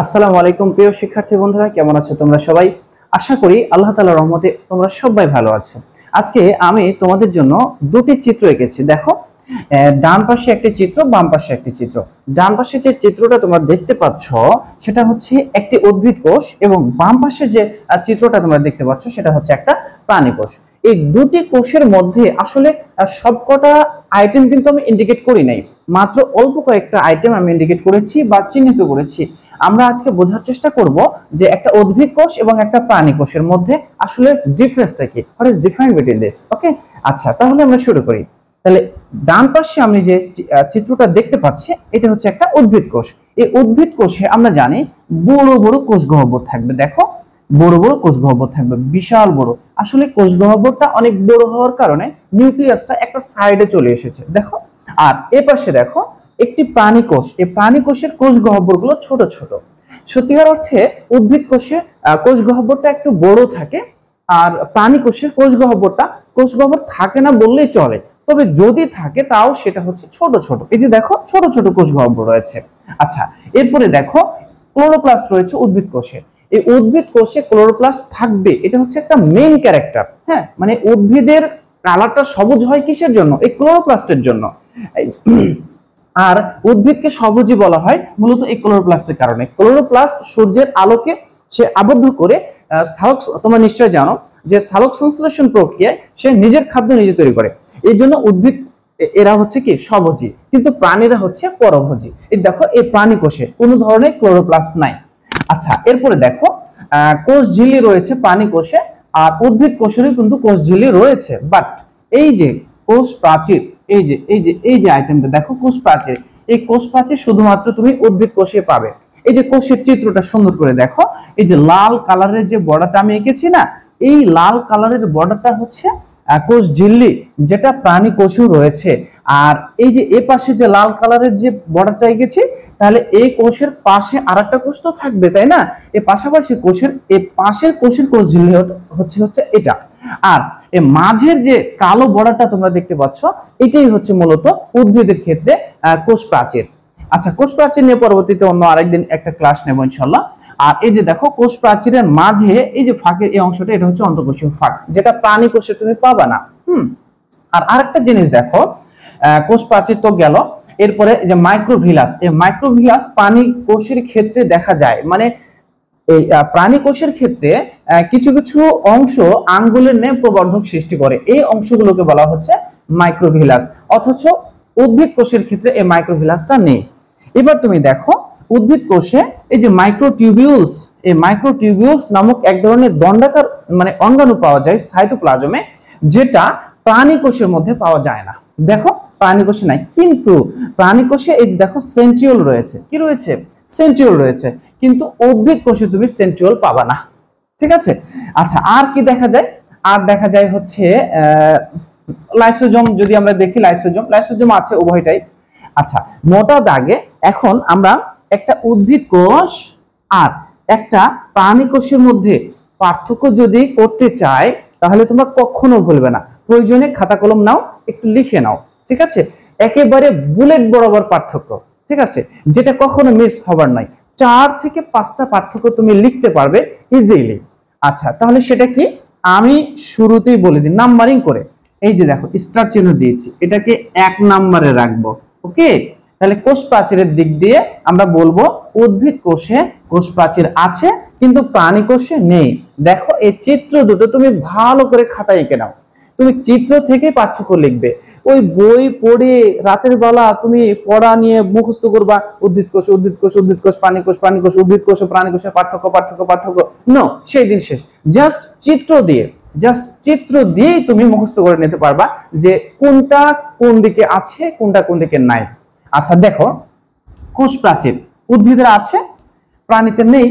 আসসালামু আলাইকুম প্রিয় শিক্ষার্থী বন্ধুরা, কেমন আছো তোমরা সবাই? আশা করি আল্লাহ তাআলার রহমতে তোমরা সবাই ভালো আছো। আজকে আমি তোমাদের জন্য দুটি চিত্র এঁকেছি। দেখো, ডান পাশে একটি চিত্র, বাম পাশে একটি চিত্র। ডান পাশে যে চিত্রটা তোমরা দেখতে পাচ্ছ সেটা হচ্ছে একটি উদ্ভিদ কোষ, এবং বাম পাশে যে চিত্রটা তোমরা দেখতে পাচ্ছ সেটা হচ্ছে একটা প্রাণী কোষ। এই দুটি কোষের মধ্যে আসলে সবকটা আইটেম কিন্তু আমি ইন্ডিকেট করি নাই, মাত্র অল্প কয়েকটা আইটেম আমি ইন্ডিকেট করেছি বা চিহ্নিত করেছি। আমরা আজকে বোঝার চেষ্টা করব যে একটা উদ্ভিদ কোষ এবং একটা প্রাণী কোষের মধ্যে আসলে ডিফারেন্সটা কি, what is different between this. Okay, আচ্ছা তাহলে আমরা শুরু করি। তাহলে ডান পাশে আমি যে চিত্রটা দেখতে পাচ্ছি এটা হচ্ছে একটা উদ্ভিদ কোষ। এই উদ্ভিদ কোষে আমরা জানি বড় বড় কোষ গহ্বর থাকবে। দেখো, বড় বড় কোষ গহ্বর থাকবে, বিশাল বড়। আসলে কোষ গহ্বরটা অনেক বড় হওয়ার কারণে নিউক্লিয়াসটা একটা সাইডে চলে এসেছে। দেখো, আর এ পাশে দেখো একটি প্রাণী কোষ। এই প্রাণী কোষের কোষ গহ্বরগুলো ছোট ছোট। সত্যিকার অর্থে উদ্ভিদ কোষে কোষ গহ্বরটা একটু বড় থাকে, আর প্রাণী কোষের কোষ গহ্বর থাকে না বললেই চলে, তবে যদি থাকে তাও সেটা হচ্ছে ছোট ছোট। এই যে দেখো ছোট ছোট কোষ গহ্বর রয়েছে। আচ্ছা, এরপরে দেখো ক্লোরোপ্লাস্ট রয়েছে উদ্ভিদ কোষে। এই উদ্ভিদ কোষে ক্লোরোপ্লাস্ট থাকবে, এটা হচ্ছে একটা মেইন ক্যারেক্টার। হ্যাঁ, মানে উদ্ভিদের কালারটা সবুজ হয় কিসের জন্য? এই ক্লোরোপ্লাস্টের জন্য। আর উদ্ভিদকে সবুজই বলা হয় মূলত এই ক্লোরোপ্লাস্টের কারণে। ক্লোরোপ্লাস্ট সূর্যের আলোকে সে আবদ্ধ করে তোমরা নিশ্চয় জানো যে সালোক সংশ্লেষণ প্রক্রিয়ায় সে নিজের খাদ্য নিজে তৈরি করে। এই জন্য উদ্ভিদ এরা হচ্ছে কি সবুজী, কিন্তু প্রাণীরা হচ্ছে পরভোজী। এই দেখো এই প্রাণী কোষে কোনো ধরনের ক্লোরোপ্লাস্ট নাই। আচ্ছা, এরপরে দেখো কোষ ঝিল্লি রয়েছে প্রাণী কোষে, আর উদ্ভিদ কোষেরও কিন্তু কোষ ঝিল্লি রয়েছে। বাট এই যে কোষ প্রাচীর, এই যে আইটেমটা দেখো কোষ প্রাচীর, এই কোষ প্রাচীর শুধুমাত্র তুমি উদ্ভিদ কোষে পাবে। এই যে কোষের চিত্রটা সুন্দর করে দেখো, এই যে লাল কালারের যে বর্ডারটা আমি এঁকেছি না, এই লাল কালারের বর্ডারটা হচ্ছে কোষ ঝিল্লি, যেটা প্রাণী কোষেও রয়েছে। আর এই যে এ পাশে যে লাল কালারের যে বর্ডারটা এঁকেছি, তাহলে এই কোষের পাশে আরেকটা কোষ তো থাকবে, তাই না? এই পাশাপাশি কোষের এই পাশের কোষের কোষ ঝিল্লি হচ্ছে এটা। আর এই মাঝের যে কালো বর্ডারটা তোমরা দেখতে পাচ্ছ, এটাই হচ্ছে মূলত উদ্ভিদের ক্ষেত্রে কোষ প্রাচীর। আচ্ছা, কোষ প্রাচীর নিয়ে পরবর্তীতে অন্য আরেকদিন একটা ক্লাস নেব ইনশাআল্লাহ। আর এই যে দেখো কোষ প্রাচীরের মাঝে এই যে ফাঁকের এই অংশটা, এটা হচ্ছে অন্তঃকোষীয় ফাঁক, যেটা প্রাণী কোষে তুমি পাবা না। আর আরেকটা জিনিস দেখো, কোষ প্রাচীর তো গেল, এরপরে যে মাইক্রোভিলাস, এই মাইক্রোভিলাস প্রাণী কোষের ক্ষেত্রে দেখা যায়। মানে এই প্রাণী কোষের ক্ষেত্রে কিছু কিছু অংশ আঙ্গুলের ন্যায় প্রবর্ধক সৃষ্টি করে, এই অংশগুলোকে বলা হচ্ছে মাইক্রোভিলাস। অথচ উদ্ভিদ কোষের ক্ষেত্রে এই মাইক্রোভিলাসটা নেই। এবার তুমি দেখো উদ্ভিদ কোষে এই যে মাইক্রোটিউবিউলস, এই মাইক্রোটিউবিউলস নামক এক ধরনের দণ্ডাকার মানে অঙ্গাণু পাওয়া যায় সাইটোপ্লাজমে, যেটা প্রাণী কোষের মধ্যে পাওয়া যায় না। দেখো প্রাণী কোষে নাই, কিন্তু প্রাণী কোষে এই যে দেখো সেন্ট্রিওল রয়েছে। কি রয়েছে? সেন্ট্রিওল রয়েছে, কিন্তু উদ্ভিদ কোষে তুমি সেন্ট্রিওল পাবা না। ঠিক আছে? আচ্ছা, আর কি দেখা যায়? আর দেখা যায় হচ্ছে লাইসোজোম। যদি আমরা দেখি লাইসোজোম আছে উভয়টাই। আচ্ছা, মোটা দাগে এখন আমরা একটা উদ্ভিদ কোষ আর একটা প্রাণী কোষের মধ্যে পার্থক্য যদি করতে চাই, তাহলে তোমরা কখনো ভুলবে না, প্রয়োজনে খাতা কলম নাও, একটু লিখে নাও। ঠিক আছে? একেবারে বুলেট বরাবর পার্থক্য। ঠিক আছে? যেটা কখনো মিস হবার নাই। 4 থেকে 5টা পার্থক্য তুমি লিখতে পারবে ইজিলি। আচ্ছা, তাহলে সেটা কি আমি শুরুতেই বলে দিই নাম্বারিং করে। এই যে দেখো স্টার চিহ্ন দিয়েছি, এটাকে 1 নম্বরে রাখবো। ওকে, তাহলে কোষ প্রাচীরের দিক দিয়ে আমরা বলবো উদ্ভিদ কোষে কোষ প্রাচীর আছে, কিন্তু প্রাণী কোষে নেই। দেখো এই চিত্র দুটো তুমি ভালো করে খাতায় এঁকে নাও, তুমি চিত্র থেকে পার্থক্য লিখবে। ওই বই পড়ে রাতের বেলা তুমি পড়া নিয়ে মুখস্থ করবা উদ্ভিদ কোষ প্রাণী কোষ উদ্ভিদ কোষ প্রাণী কোষের পার্থক্য নো, সেই দিন শেষ। জাস্ট চিত্র দিয়েই তুমি মুখস্থ করে নিতে পারবা যে কোনটা কোন দিকে আছে, কোনটা কোন দিকে নাই। আচ্ছা দেখো, কোষ প্রাচীর উদ্ভিদের আছে, প্রাণীতে নেই।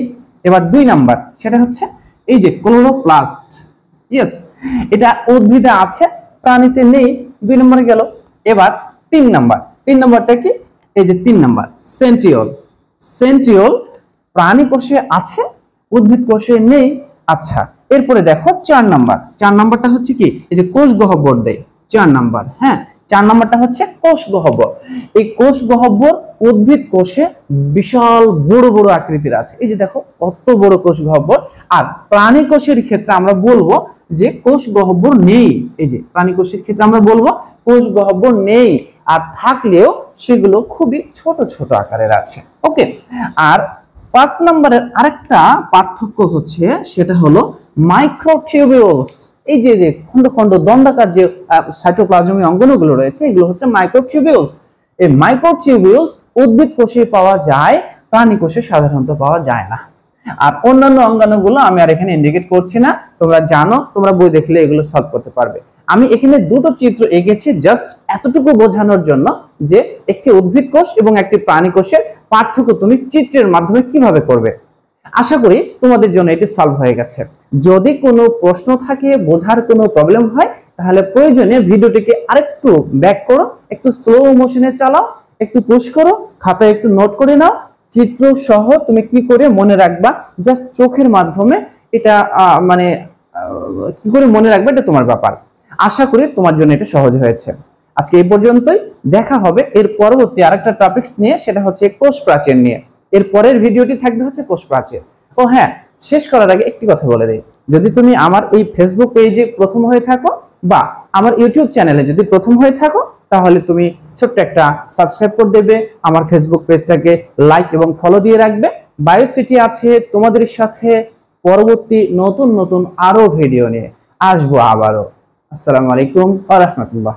এবার 2 নাম্বার, সেটা হচ্ছে এই যে ক্লোরোপ্লাস্ট। ইয়েস, এটা উদ্ভিদে আছে, প্রাণীতে নেই। 2 নম্বরে গেল। এবার 3 নাম্বারটা কি? এই যে 3 নাম্বার সেন্ট্রিওল প্রাণী কোষে আছে, উদ্ভিদ কোষে নেই। আচ্ছা, এরপরে দেখো 4 নাম্বারটা হচ্ছে কি? এই যে কোষ গহ্বর দেয় 4 নাম্বার। হ্যাঁ, 4 নম্বরটা হচ্ছে কোষ গহ্বর। এই কোষ গহ্বর উদ্ভিদ কোষে বিশাল বড় বড় আকৃতির আছে। এই যে দেখো কত বড় কোষ গহ্বর। আর প্রাণী কোষের ক্ষেত্রে আমরা বলবো যে কোষ গহ্বর নেই। এই যে প্রাণী কোষের ক্ষেত্রে আমরা বলবো কোষ গহ্বর নেই, আর থাকলেও সেগুলো খুবই ছোট ছোট আকারের আছে। ওকে, আর 5 নম্বরের আরেকটা পার্থক্য হচ্ছে সেটা হলো মাইক্রোটিউবিউলস। এই যে যে খন্ড খন্ড দণ্ডাকার যে সাইটোপ্লাজমীয় অঙ্গনগুলো রয়েছে এগুলো হচ্ছে মাইক্রোটিউবিউলস। এই মাইক্রোটিউবিউলস উদ্ভিদ কোষে পাওয়া যায়, প্রাণী কোষে সাধারণত পাওয়া যায় না। আর অন্যান্য অঙ্গাণুগুলো আমি আর এখানে ইন্ডিকেট করছি না, তোমরা জানো, তোমরা বই দেখলে এগুলো সলভ করতে পারবে। আমি এখানে দুটো চিত্র এঁকেছি জাস্ট এতটুকু বোঝানোর জন্য যে একটি উদ্ভিদ কোষ এবং একটি প্রাণী কোষের পার্থক্য তুমি চিত্রের মাধ্যমে কিভাবে করবে। আশা করি তোমাদের জন্য এটি সলভ হয়ে গেছে। যদি কোনো প্রশ্ন থাকে, বোঝার কোনো প্রবলেম হয়, তাহলে প্রয়োজনে ভিডিওটিকে আরেকটু ব্যাক করো, একটু স্লো মোশনে চালাও, একটু পুশ করো, খাতায় একটু নোট করে নাও, চিত্র সহ তুমি কি করে মনে রাখবা, জাস্ট চোখের মাধ্যমে এটা কি করে মনে রাখবে এটা তোমার ব্যাপার। আশা করি তোমার জন্য এটা সহজ হয়েছে। আজকে এই পর্যন্তই, দেখা হবে এর পরবর্তী আরেকটা টপিকস নিয়ে, সেটা হচ্ছে কোষ প্রাচীর নিয়ে। এর পরের ভিডিওটি থাকবে হচ্ছে কোষ প্রাচীর। ও হ্যাঁ, শেষ করার আগে একটি কথা বলে দেই, যদি তুমি আমার এই ফেসবুক পেজে প্রথম হয়ে থাকো বা আমার ইউটিউব চ্যানেলে যদি প্রথম হয়ে থাকো, তাহলে তুমি ছোট্ট একটা সাবস্ক্রাইব করে দেবে, আমার ফেসবুক পেজটাকে লাইক এবং ফলো দিয়ে রাখবে। বায়োসিটি আছে তোমাদের সাথে পরবর্তী নতুন নতুন আরো ভিডিও নিয়ে আসবো আবারও। আসসালামু আলাইকুম ওয়া রাহমাতুল্লাহ।